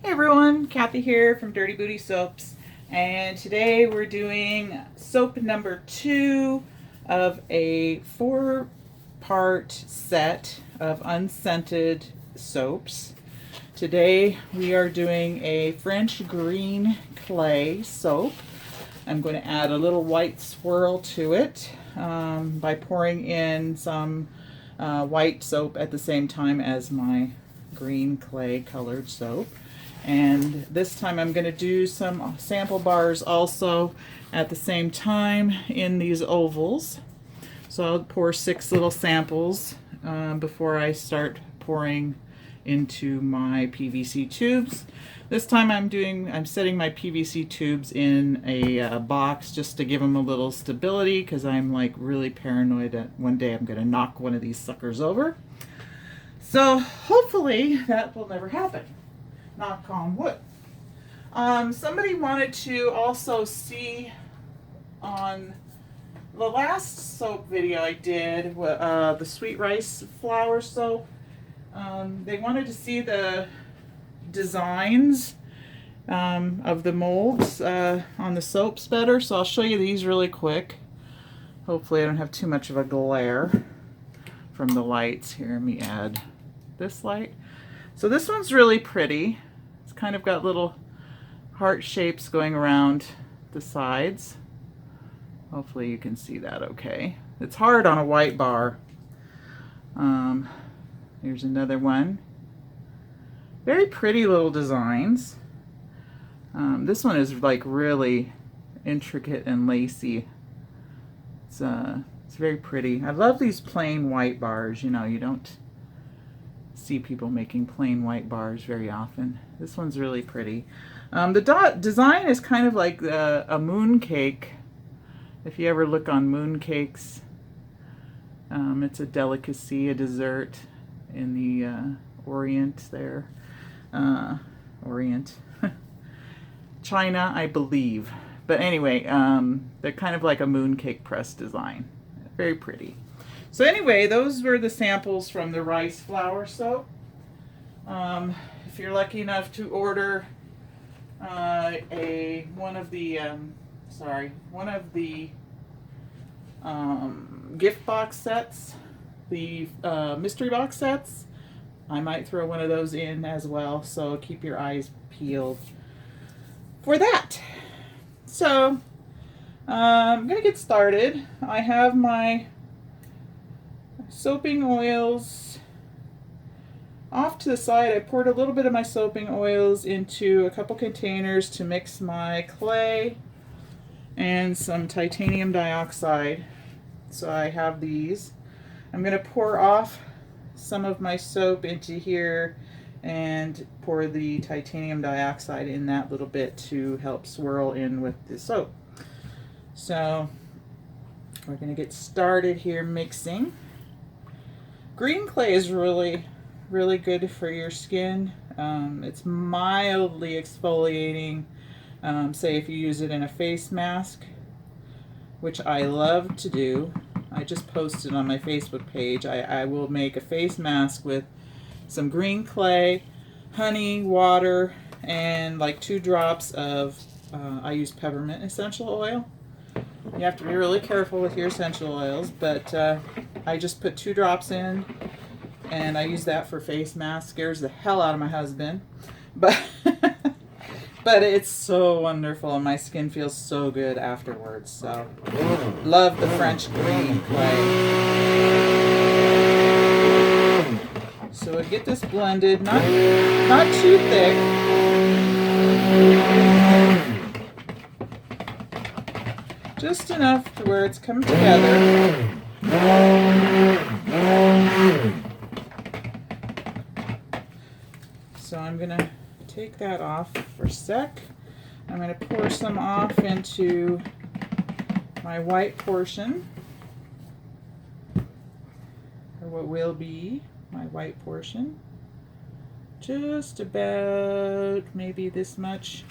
Hey everyone, Kathy here from Dirty Booty Soaps, and today we're doing soap number 2 of a 4-part set of unscented soaps. Today we are doing a French green clay soap. I'm going to add a little white swirl to it by pouring in some white soap at the same time as my green clay colored soap. And this time I'm going to do some sample bars also at the same time in these ovals. So I'll pour 6 little samples before I start pouring into my PVC tubes. This time I'm setting my PVC tubes in a box just to give them a little stability, because I'm like really paranoid that one day I'm going to knock one of these suckers over. So hopefully that will never happen. Knock on wood. Somebody wanted to also see on the last soap video I did, the sweet rice flour soap. They wanted to see the designs of the molds on the soaps better, so I'll show you these really quick. Hopefully I don't have too much of a glare from the lights. Here, let me add this light. So this one's really pretty. It's kind of got little heart shapes going around the sides. Hopefully you can see that okay. It's hard on a white bar. Here's another one. Very pretty little designs. This one is like really intricate and lacy. It's very pretty. I love these plain white bars. You know, you don't see people making plain white bars very often. This one's really pretty. The design is kind of like a moon cake. If you ever look on moon cakes, it's a delicacy, a dessert in the Orient there. Orient. China, I believe. But anyway, they're kind of like a moon cake press design. Very pretty. So anyway, those were the samples from the rice flour soap. If you're lucky enough to order one of the gift box sets, the mystery box sets, I might throw one of those in as well. So keep your eyes peeled for that. So I'm gonna get started. I have my soaping oils off to the side. I poured a little bit of my soaping oils into a couple containers to mix my clay and some titanium dioxide. So I have these. I'm going to pour off some of my soap into here and pour the titanium dioxide in that little bit to help swirl in with the soap. So we're going to get started here mixing. Green clay is really good for your skin. It's mildly exfoliating, say if you use it in a face mask, which I love to do. I just posted on my Facebook page. I will make a face mask with some green clay, honey, water, and like 2 drops of, I use peppermint essential oil. You have to be really careful with your essential oils, but I just put 2 drops in, and I use that for face mask. Scares the hell out of my husband, but but it's so wonderful, and my skin feels so good afterwards. So love the French green clay. So we'll get this blended, not too thick. Just enough to where it's coming together. So I'm going to take that off for a sec. I'm going to pour some off into my white portion, or what will be my white portion. Just about maybe this much.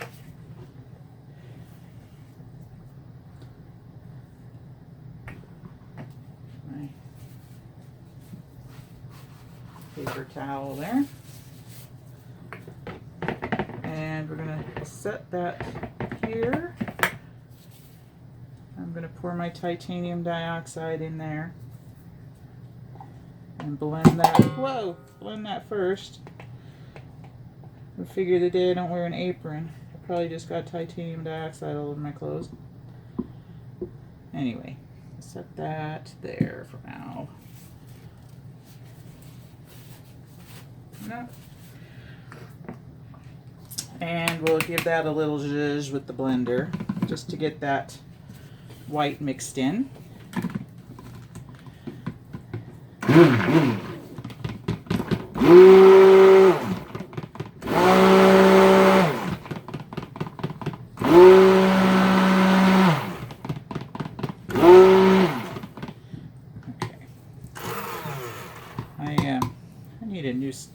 Paper towel there. And we're going to set that here. I'm going to pour my titanium dioxide in there and blend that. Whoa, blend that first. I figure the day I don't wear an apron, I probably just got titanium dioxide all over my clothes. Anyway, set that there for now. No. And we'll give that a little zhuzh with the blender just to get that white mixed in.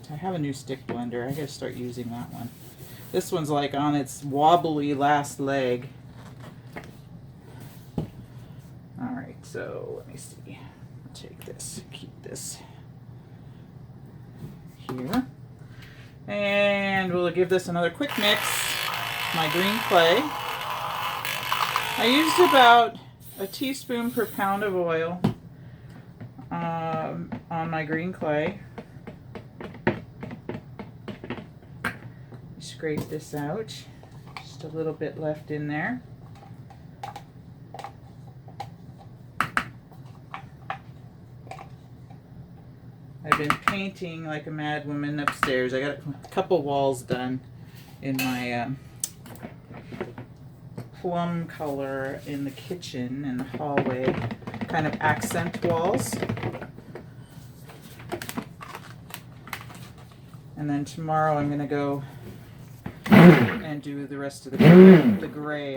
I have a new stick blender. I gotta start using that one. This one's like on its wobbly last leg. Alright, so let me see. I'll take this, keep this here. And we'll give this another quick mix. My green clay. I used about a teaspoon per pound of oil on my green clay. Scrape this out. Just a little bit left in there. I've been painting like a mad woman upstairs. I got a couple walls done in my plum color in the kitchen and the hallway, kind of accent walls. And then tomorrow I'm going to go and do the rest of the gray.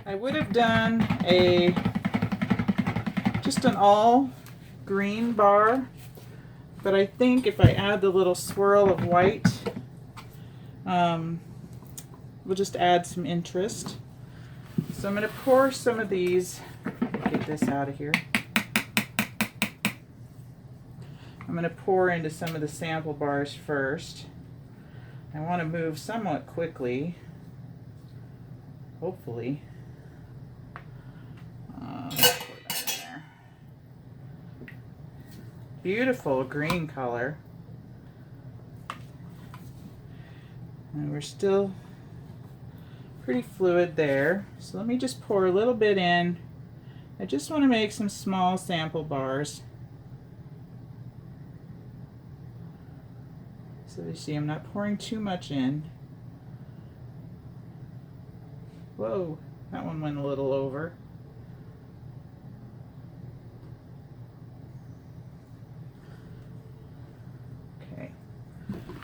I would have done just an all green bar, but I think if I add the little swirl of white, we'll just add some interest. So I'm going to pour some of these, get this out of here. I'm going to pour into some of the sample bars first. I want to move somewhat quickly, hopefully. Pour that in there. Beautiful green color. And we're still pretty fluid there. So let me just pour a little bit in. I just want to make some small sample bars. So you see I'm not pouring too much in. Whoa, that one went a little over. Okay.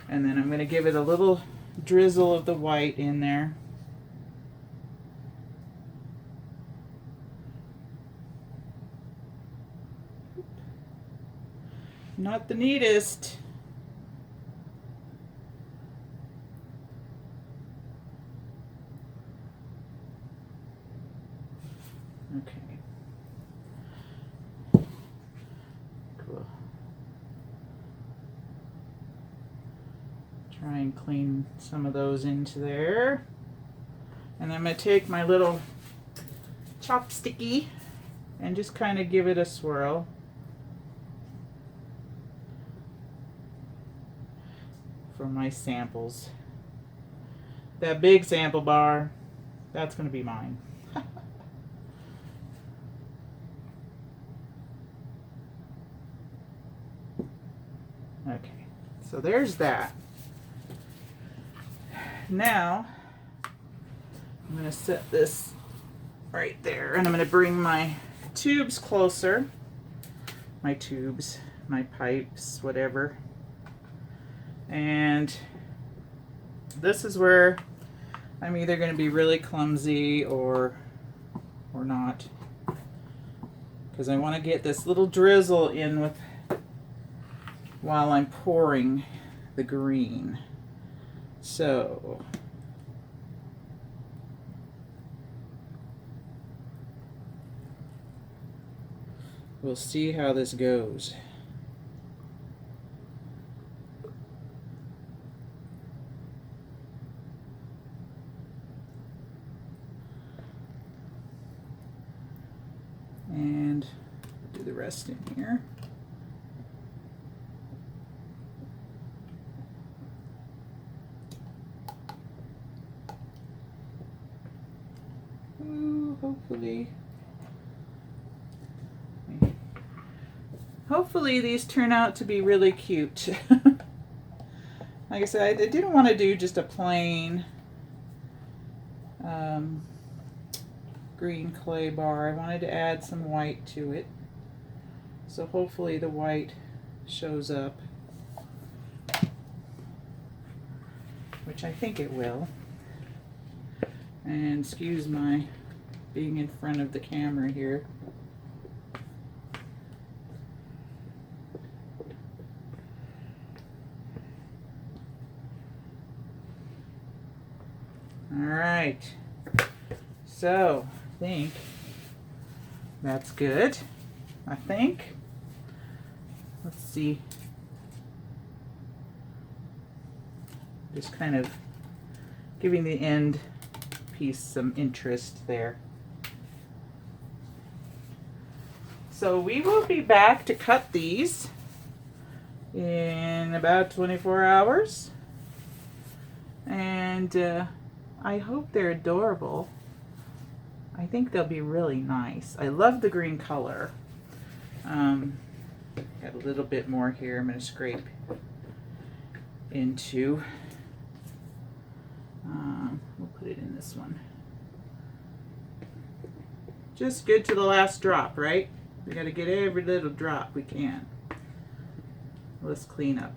And then I'm going to give it a little drizzle of the white in there. Not the neatest. Okay. Cool. Try and clean some of those into there. And I'm going to take my little chopsticky and just kind of give it a swirl. For my samples. That big sample bar, that's going to be mine. Okay, so there's that. Now, I'm going to set this right there, and I'm going to bring my tubes closer. My tubes, my pipes, whatever. And this is where I'm either going to be really clumsy or not, because I want to get this little drizzle in with while I'm pouring the green. So we'll see how this goes. And do the rest in here. Ooh, hopefully these turn out to be really cute. Like I said, I didn't want to do just a plain green clay bar. I wanted to add some white to it. So hopefully the white shows up, which I think it will. And excuse my being in front of the camera here. All right, so I think that's good. I think. Let's see. Just kind of giving the end piece some interest there. So we will be back to cut these in about 24 hours. And I hope they're adorable. I think they'll be really nice. I love the green color. Got a little bit more here I'm going to scrape into. We'll put it in this one. Just good to the last drop, right? We got to get every little drop we can. Let's clean up.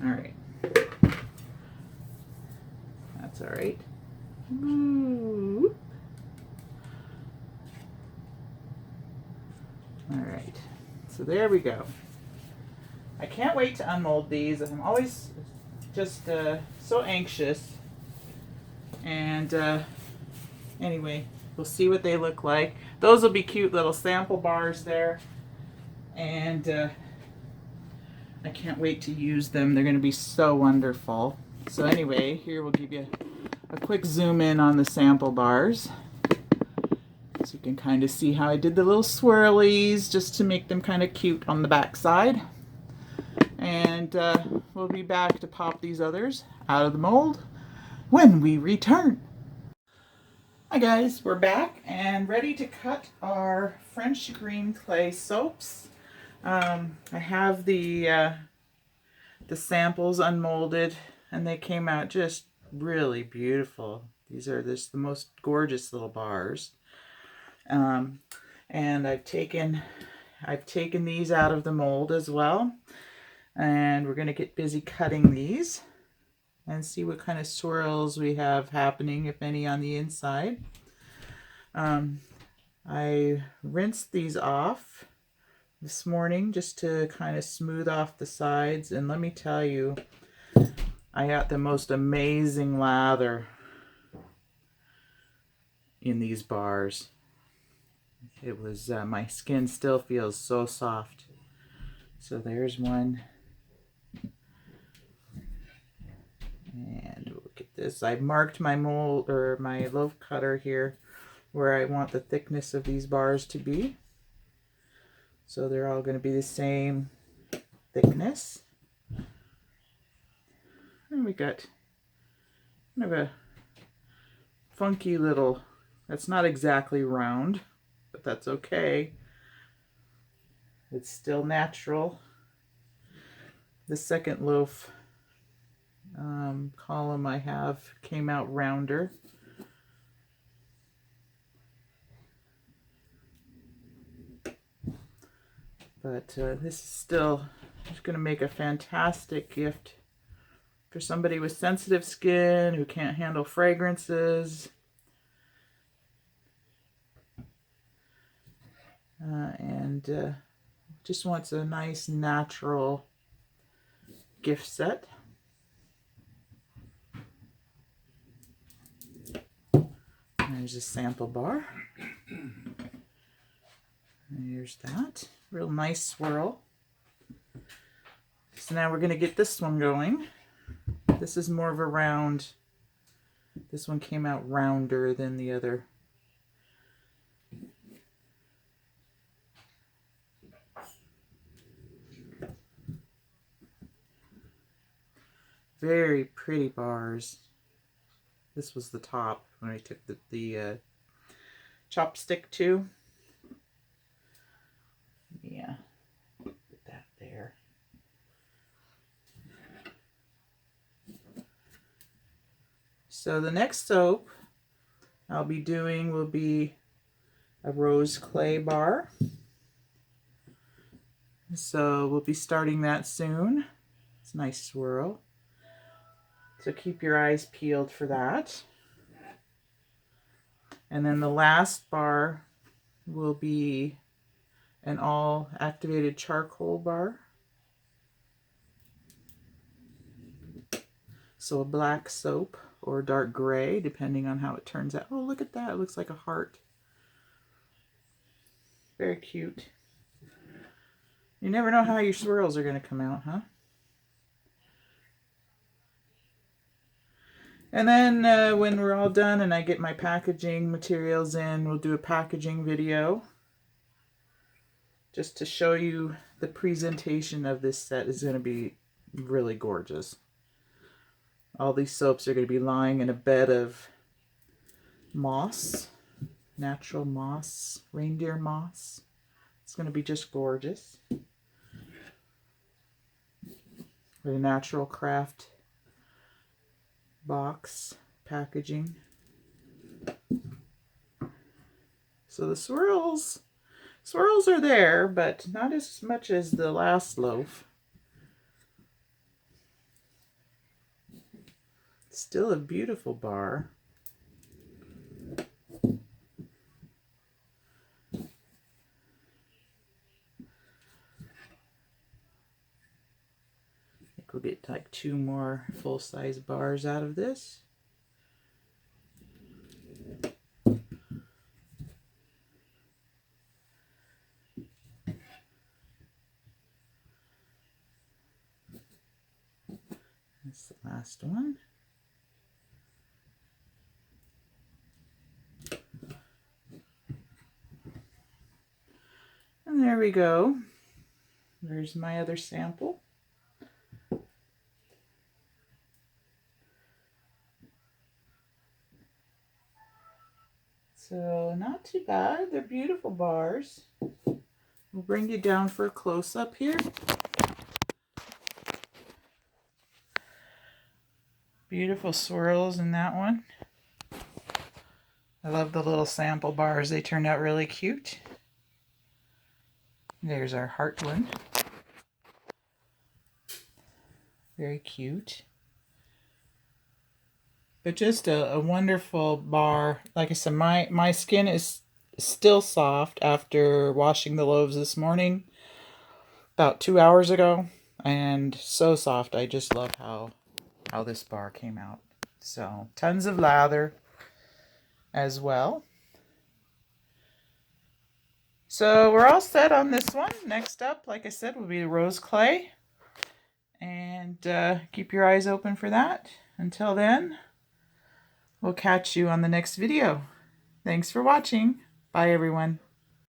All right. That's all right. Ooh. All right. So there we go. I can't wait to unmold these. I'm always just so anxious. And anyway, we'll see what they look like. Those will be cute little sample bars there. And I can't wait to use them. They're going to be so wonderful. So anyway, here we'll give you a quick zoom in on the sample bars. So you can kind of see how I did the little swirlies just to make them kind of cute on the back side. And we'll be back to pop these others out of the mold when we return. Hi guys, we're back and ready to cut our French green clay soaps. I have the samples unmolded and they came out just really beautiful. These are just the most gorgeous little bars. And I've taken these out of the mold as well. And we're going to get busy cutting these and see what kind of swirls we have happening, if any, on the inside. I rinsed these off this morning just to kind of smooth off the sides. And let me tell you, I got the most amazing lather in these bars. It was, my skin still feels so soft. So there's one. And look at this. I marked my mold or my loaf cutter here where I want the thickness of these bars to be. So they're all going to be the same thickness. And we got kind of a funky little, that's not exactly round, but that's okay. It's still natural. The second loaf column I have came out rounder. But this is still going to make a fantastic gift for somebody with sensitive skin who can't handle fragrances. And just wants a nice natural gift set. There's a sample bar. There's that. Real nice swirl. So now we're going to get this one going. This is more of a round. This one came out rounder than the other. Very pretty bars. This was the top when I took the chopstick to. Yeah, put that there. So the next soap I'll be doing will be a rose clay bar. So we'll be starting that soon. It's a nice swirl. So keep your eyes peeled for that. And then the last bar will be an all activated charcoal bar. So a black soap or dark gray, depending on how it turns out. Oh, look at that. It looks like a heart. Very cute. You never know how your swirls are going to come out, huh? And then when we're all done and I get my packaging materials in, we'll do a packaging video just to show you the presentation of this set. Is going to be really gorgeous. All these soaps are going to be lying in a bed of moss, natural moss, reindeer moss. It's going to be just gorgeous. With a natural craft box packaging. So the swirls are there, but not as much as the last loaf. Still a beautiful bar. I think we'll get like 2 more full-size bars out of this. That's the last one. And there we go. There's my other sample. So not too bad. They're beautiful bars. We'll bring you down for a close-up here. Beautiful swirls in that one. I love the little sample bars. They turned out really cute. There's our heart one. Very cute. But just a wonderful bar. Like I said, my skin is still soft after washing the loaves this morning, about 2 hours ago. And so soft. I just love how this bar came out. So tons of lather as well. So we're all set on this one. Next up, like I said, will be the rose clay. And keep your eyes open for that. Until then, we'll catch you on the next video. Thanks for watching. Bye, everyone.